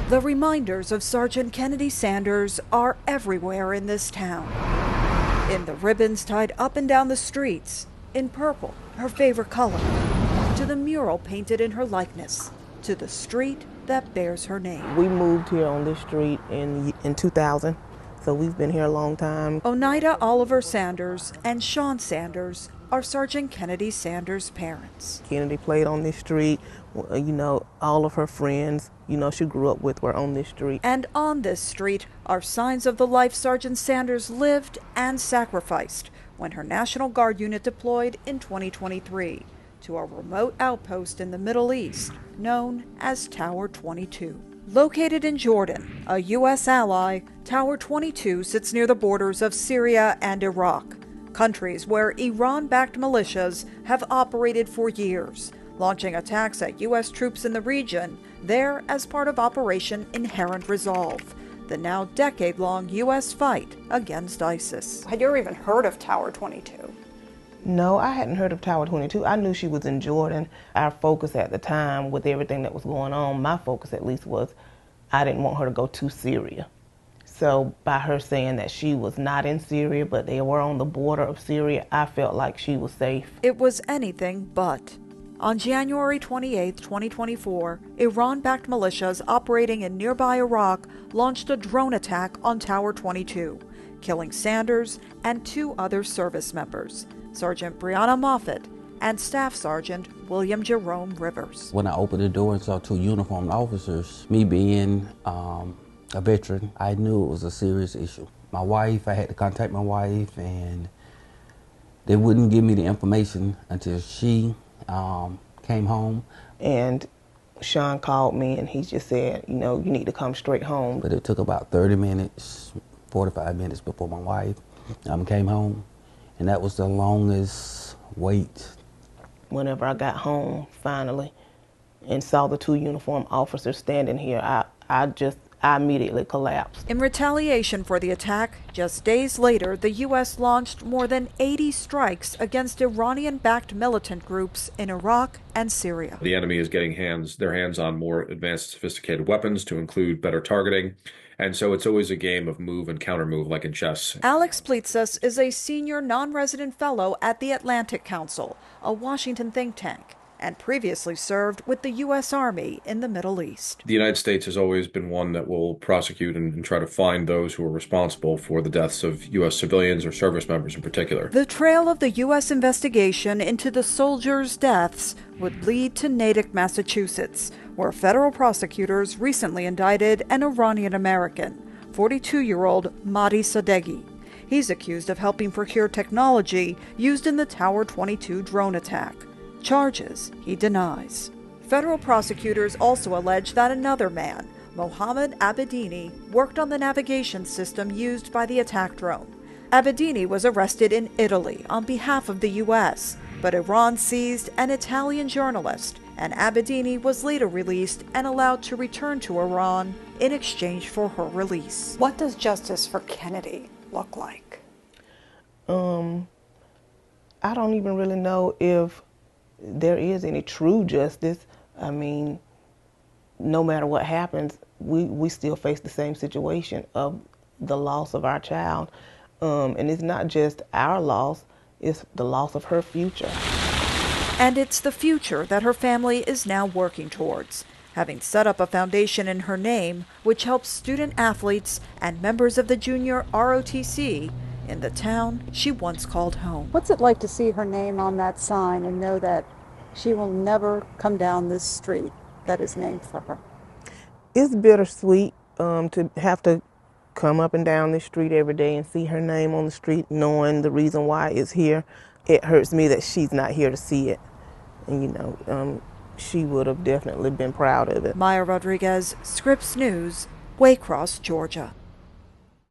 The reminders of Sergeant Kennedy Sanders are everywhere in this town. In the ribbons tied up and down the streets, in purple, her favorite color, to the mural painted in her likeness, to the street that bears her name. We moved here on this street in 2000, so we've been here a long time. Oneida Oliver Sanders and Sean Sanders are Sergeant Kennedy Sanders' parents. Kennedy played on this street. All of her friends, she grew up with were on this street. And on this street are signs of the life Sergeant Sanders lived and sacrificed when her National Guard unit deployed in 2023 to a remote outpost in the Middle East known as Tower 22. Located in Jordan, a U.S. ally, Tower 22 sits near the borders of Syria and Iraq, countries where Iran-backed militias have operated for years, launching attacks at U.S. troops in the region, there as part of Operation Inherent Resolve, the now decade-long U.S. fight against ISIS. Had you ever even heard of Tower 22? No, I hadn't heard of Tower 22. I knew she was in Jordan. Our focus at the time, with everything that was going on, my focus at least was I didn't want her to go to Syria. So by her saying that she was not in Syria, but they were on the border of Syria, I felt like she was safe. It was anything but. On January 28, 2024, Iran-backed militias operating in nearby Iraq launched a drone attack on Tower 22, killing Sanders and 2 other service members, Sergeant Brianna Moffitt and Staff Sergeant William Jerome Rivers. When I opened the door and saw 2 uniformed officers, me being a veteran, I knew it was a serious issue. My wife, I had to contact my wife, and they wouldn't give me the information until she came home. And Sean called me and he just said, you need to come straight home. But it took about 30 minutes, 45 minutes before my wife came home. And that was the longest wait. Whenever I got home, finally, and saw the 2 uniformed officers standing here, I immediately collapsed. In retaliation for the attack, just days later, the U.S. launched more than 80 strikes against Iranian-backed militant groups in Iraq and Syria. The enemy is getting their hands on more advanced, sophisticated weapons to include better targeting. And so it's always a game of move and counter-move like in chess. Alex Plitsas is a senior non-resident fellow at the Atlantic Council, a Washington think tank, and previously served with the U.S. Army in the Middle East. The United States has always been one that will prosecute and try to find those who are responsible for the deaths of U.S. civilians or service members in particular. The trail of the U.S. investigation into the soldiers' deaths would lead to Natick, Massachusetts, where federal prosecutors recently indicted an Iranian-American, 42-year-old Mahdi Sadeghi. He's accused of helping procure technology used in the Tower 22 drone attack. Charges he denies. Federal prosecutors also allege that another man, Mohammed Abedini, worked on the navigation system used by the attack drone. Abedini was arrested in Italy on behalf of the U.S., but Iran seized an Italian journalist, and Abedini was later released and allowed to return to Iran in exchange for her release. What does justice for Kennedy look like? I don't even really know if there is any true justice. I mean, no matter what happens, we still face the same situation of the loss of our child. And it's not just our loss, it's the loss of her future. And it's the future that her family is now working towards, having set up a foundation in her name which helps student athletes and members of the junior ROTC in the town she once called home. What's it like to see her name on that sign and know that she will never come down this street that is named for her? It's bittersweet to have to come up and down this street every day and see her name on the street, knowing the reason why it's here. It hurts me that she's not here to see it. And, she would have definitely been proud of it. Maya Rodriguez, Scripps News, Waycross, Georgia.